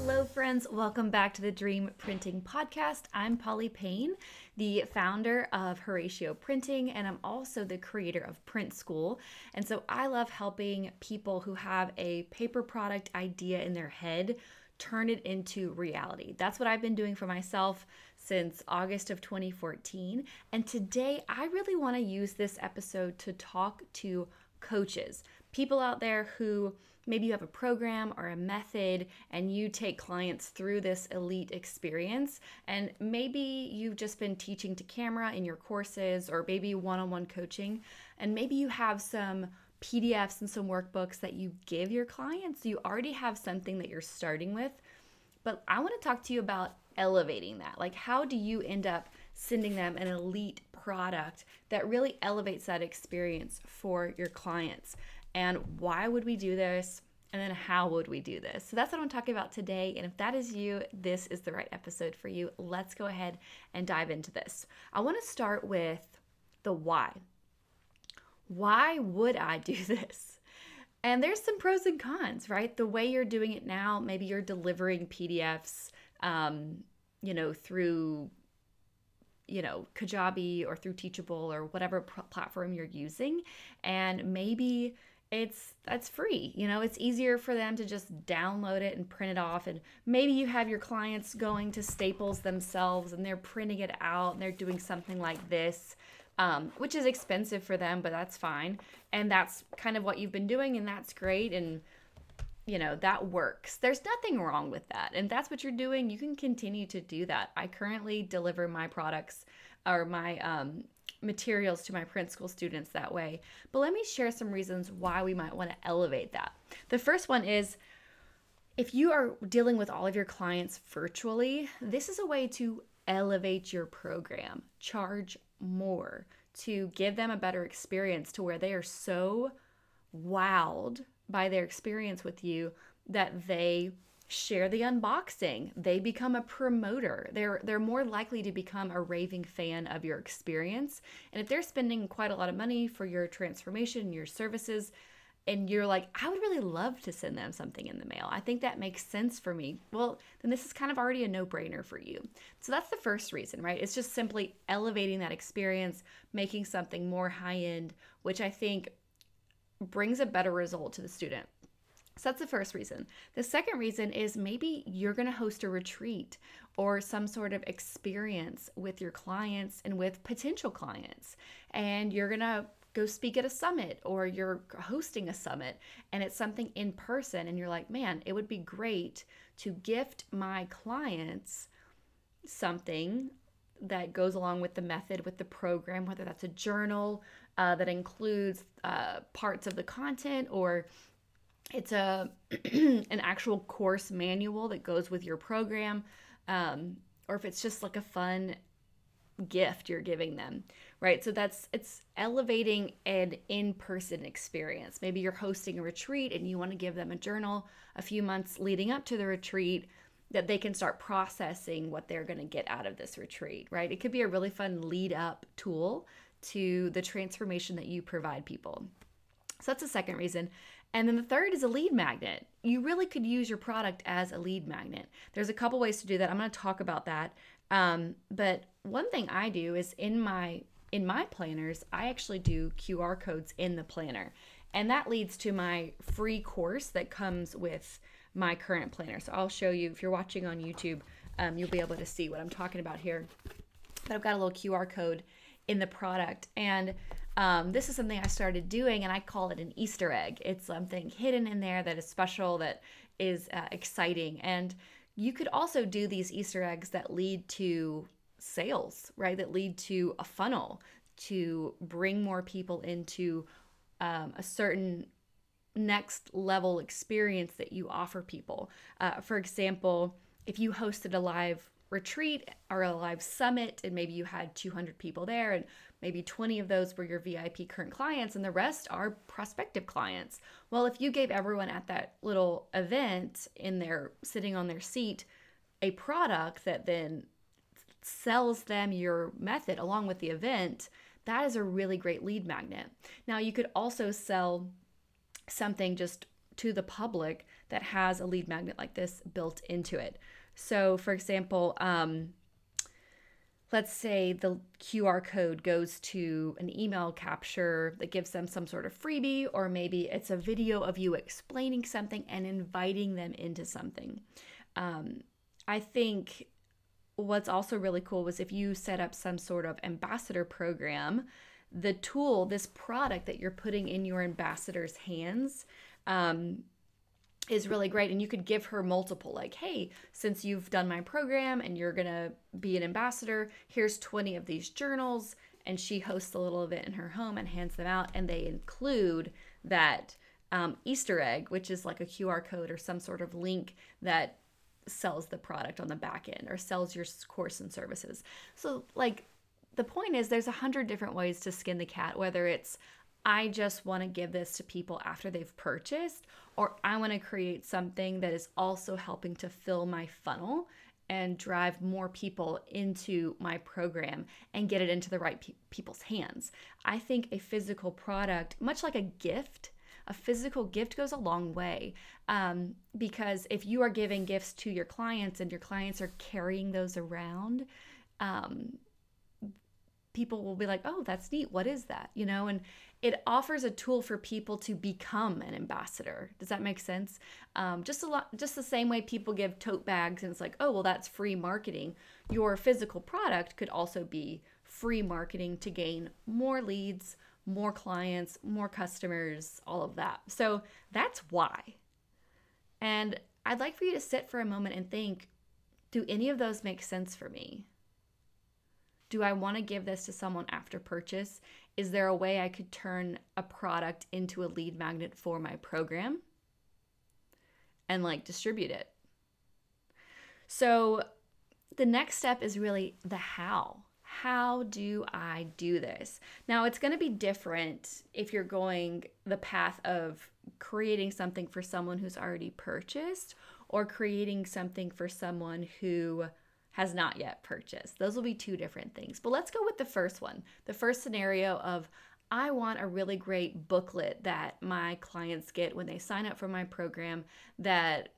Hello, friends. Welcome back to the Dream Printing Podcast. I'm Polly Payne, the founder of Horacio Printing, and I'm also the creator of Print School. And so I love helping people who have a paper product idea in their head turn it into reality. That's what I've been doing for myself since August of 2014. And today I really want to use this episode to talk to coaches, people out there who maybe you have a program or a method and you take clients through this elite experience. And maybe you've just been teaching to camera in your courses or maybe one-on-one coaching. And maybe you have some PDFs and some workbooks that you give your clients. You already have something that you're starting with. But I want to talk to you about elevating that. Like, how do you end up sending them an elite product that really elevates that experience for your clients? And why would we do this? And then how would we do this? So that's what I'm talking about today. And if that is you, this is the right episode for you. Let's go ahead and dive into this. I want to start with the why. Why would I do this? And there's some pros and cons, right? The way you're doing it now, maybe you're delivering PDFs, through Kajabi or through Teachable or whatever platform you're using. And maybe that's free. It's easier for them to just download it and print it off. And maybe you have your clients going to Staples themselves and they're printing it out and they're doing something like this, which is expensive for them, but that's fine. And that's kind of what you've been doing, and that's great. And that works. There's nothing wrong with that. And that's what you're doing. You can continue to do that. I currently deliver my products or my materials to my print school students that way. But let me share some reasons why we might want to elevate that. The first one is, if you are dealing with all of your clients virtually, this is a way to elevate your program, charge more, to give them a better experience to where they are so wowed by their experience with you that they share the unboxing. They become a promoter. They're more likely to become a raving fan of your experience. And if they're spending quite a lot of money for your transformation, your services, and you're like, I would really love to send them something in the mail, I think that makes sense for me, well, then this is kind of already a no-brainer for you. So that's the first reason, right? It's just simply elevating that experience, making something more high-end, which I think brings a better result to the student. So that's the first reason. The second reason is maybe you're going to host a retreat or some sort of experience with your clients and with potential clients. And you're going to go speak at a summit, or you're hosting a summit and it's something in person. And you're like, man, it would be great to gift my clients something that goes along with the method, with the program, whether that's a journal that includes parts of the content, or it's an actual course manual that goes with your program, or if it's just like a fun gift you're giving them, right? So it's elevating an in-person experience. Maybe you're hosting a retreat and you want to give them a journal a few months leading up to the retreat that they can start processing what they're going to get out of this retreat, right? It could be a really fun lead up tool to the transformation that you provide people. So that's the second reason. And then the third is a lead magnet. You really could use your product as a lead magnet. There's a couple ways to do that. I'm going to talk about that. But one thing I do is in my planners, I actually do QR codes in the planner. And that leads to my free course that comes with my current planner. So I'll show you, if you're watching on YouTube, you'll be able to see what I'm talking about here. But I've got a little QR code in the product. And this is something I started doing, and I call it an Easter egg. It's something hidden in there that is special, that is exciting. And you could also do these Easter eggs that lead to sales, right? That lead to a funnel to bring more people into a certain next level experience that you offer people. For example, if you hosted a live retreat or a live summit and maybe you had 200 people there and maybe 20 of those were your VIP current clients and the rest are prospective clients. Well, if you gave everyone at that little event in their sitting on their seat a product that then sells them your method along with the event, that is a really great lead magnet. Now, you could also sell something just to the public that has a lead magnet like this built into it. So for example, let's say the QR code goes to an email capture that gives them some sort of freebie, or maybe it's a video of you explaining something and inviting them into something. I think what's also really cool was if you set up some sort of ambassador program, the tool, this product that you're putting in your ambassador's hands, is really great. And you could give her multiple, like, hey, since you've done my program and you're going to be an ambassador, here's 20 of these journals. And she hosts a little event in her home and hands them out. And they include that Easter egg, which is like a QR code or some sort of link that sells the product on the back end or sells your course and services. So like the point is there's 100 different ways to skin the cat, whether it's I just want to give this to people after they've purchased, or I want to create something that is also helping to fill my funnel and drive more people into my program and get it into the right people's hands. I think a physical product, much like a gift, a physical gift goes a long way, because if you are giving gifts to your clients and your clients are carrying those around, people will be like, oh, that's neat. What is that? You know, and it offers a tool for people to become an ambassador. Does that make sense? Just the same way people give tote bags and it's like, oh, well, that's free marketing. Your physical product could also be free marketing to gain more leads, more clients, more customers, all of that. So that's why. And I'd like for you to sit for a moment and think, do any of those make sense for me? Do I want to give this to someone after purchase? Is there a way I could turn a product into a lead magnet for my program and like distribute it? So the next step is really the how. How do I do this? Now, it's going to be different if you're going the path of creating something for someone who's already purchased or creating something for someone who has not yet purchased. Those will be two different things. But let's go with the first one. The first scenario of I want a really great booklet that my clients get when they sign up for my program that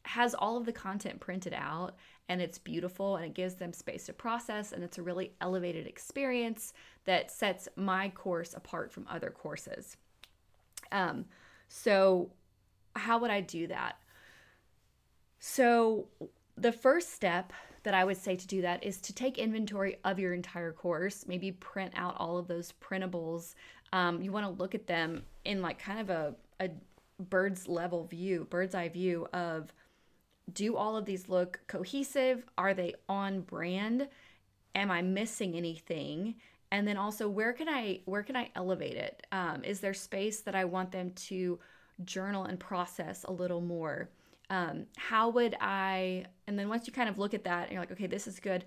has all of the content printed out and it's beautiful and it gives them space to process and it's a really elevated experience that sets my course apart from other courses. So how would I do that? So the first step that I would say to do that is to take inventory of your entire course, maybe print out all of those printables. You want to look at them in like kind of a bird's eye view of, do all of these look cohesive? Are they on brand? Am I missing anything? And then also, where can I elevate it? Is there space that I want them to journal and process a little more? How would I, and then once you kind of look at that and you're like, okay, this is good.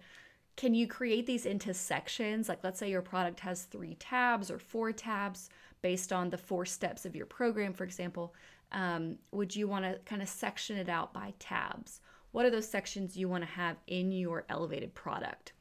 Can you create these into sections? Like let's say your product has 3 tabs or 4 tabs based on the 4 steps of your program, for example. Would you want to kind of section it out by tabs? What are those sections you want to have in your elevated product?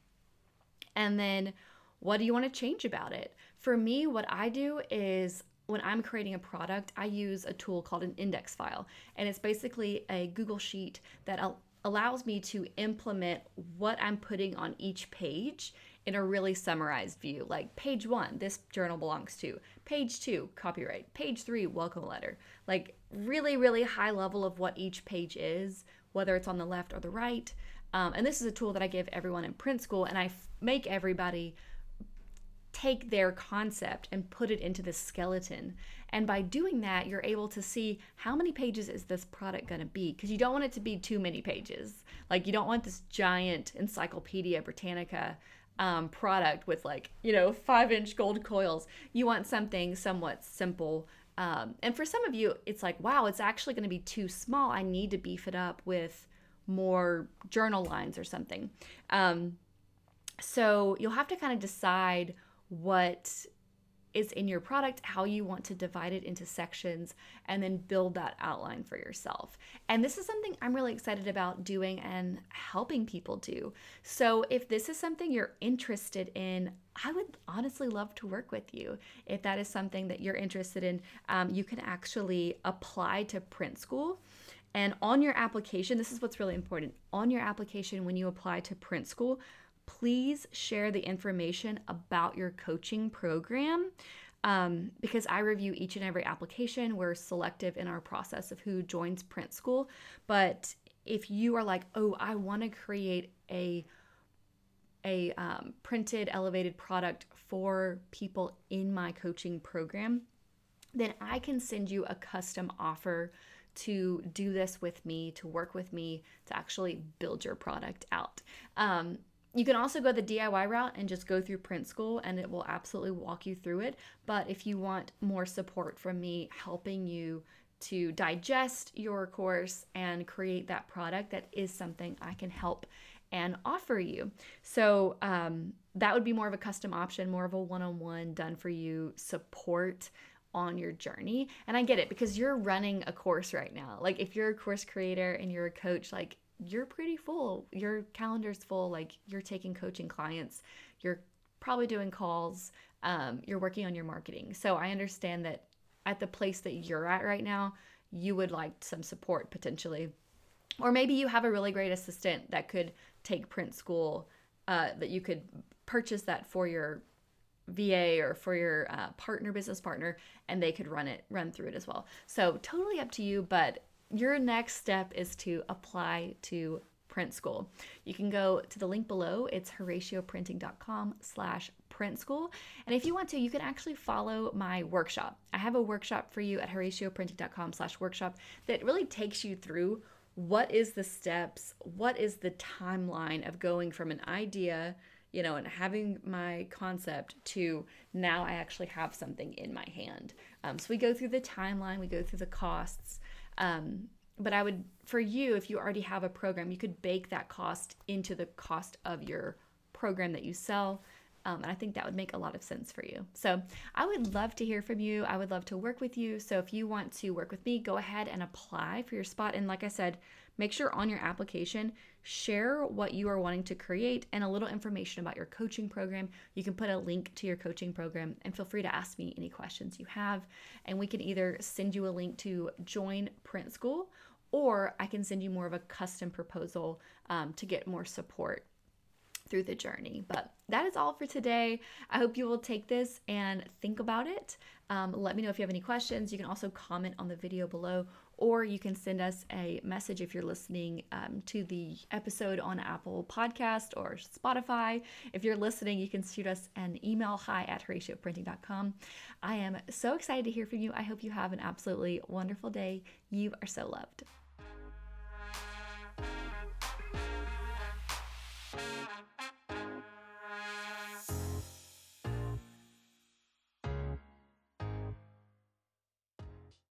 And then what do you want to change about it? For me, what I do is when I'm creating a product, I use a tool called an index file. And it's basically a Google Sheet that allows me to implement what I'm putting on each page in a really summarized view. Like page 1, this journal belongs to. Page 2, copyright. Page 3, welcome letter. Like really, really high level of what each page is, whether it's on the left or the right. And this is a tool that I give everyone in print school, and I make everybody take their concept and put it into this skeleton. And by doing that, you're able to see how many pages is this product going to be, because you don't want it to be too many pages. Like you don't want this giant Encyclopedia Britannica product with 5-inch gold coils. You want something somewhat simple. And for some of you, it's like, wow, it's actually going to be too small. I need to beef it up with more journal lines or something. So you'll have to kind of decide what is in your product, how you want to divide it into sections, and then build that outline for yourself. And this is something I'm really excited about doing and helping people do. So if this is something you're interested in, I would honestly love to work with you. If that is something that you're interested in, you can actually apply to print school. And on your application, this is what's really important. On your application, when you apply to print school, please share the information about your coaching program, because I review each and every application. We're selective in our process of who joins print school. But if you are like, oh, I want to create a printed elevated product for people in my coaching program, then I can send you a custom offer to do this with me, to work with me, to actually build your product out. You can also go the DIY route and just go through print school, and it will absolutely walk you through it. But if you want more support from me helping you to digest your course and create that product, that is something I can help and offer you. So that would be more of a custom option, more of a one-on-one done for you support on your journey. And I get it, because you're running a course right now. Like if you're a course creator and you're a coach, like you're pretty full. Your calendar's full. Like you're taking coaching clients, you're probably doing calls, you're working on your marketing. So I understand that at the place that you're at right now, you would like some support potentially. Or maybe you have a really great assistant that could take print school, that you could purchase that for your VA or for your business partner, and they could run through it as well. So totally up to you, but your next step is to apply to print school. You can go to the link below. It's horacioprinting.com/print school. And if you want to, you can actually follow my workshop. I have a workshop for you at horacioprinting.com/workshop that really takes you through what is the steps, what is the timeline of going from an idea, and having my concept to now I actually have something in my hand. So we go through the timeline, we go through the costs. But I would, for you, if you already have a program, you could bake that cost into the cost of your program that you sell. And I think that would make a lot of sense for you. So I would love to hear from you. I would love to work with you. So if you want to work with me, go ahead and apply for your spot. And like I said, make sure on your application, share what you are wanting to create and a little information about your coaching program. You can put a link to your coaching program, and feel free to ask me any questions you have. And we can either send you a link to join print school, or I can send you more of a custom proposal to get more support through the journey. But that is all for today. I hope you will take this and think about it. Let me know if you have any questions. You can also comment on the video below, or you can send us a message if you're listening to the episode on Apple Podcast or Spotify. If you're listening, you can shoot us an email, hi@horacioprinting.com. I am so excited to hear from you. I hope you have an absolutely wonderful day. You are so loved.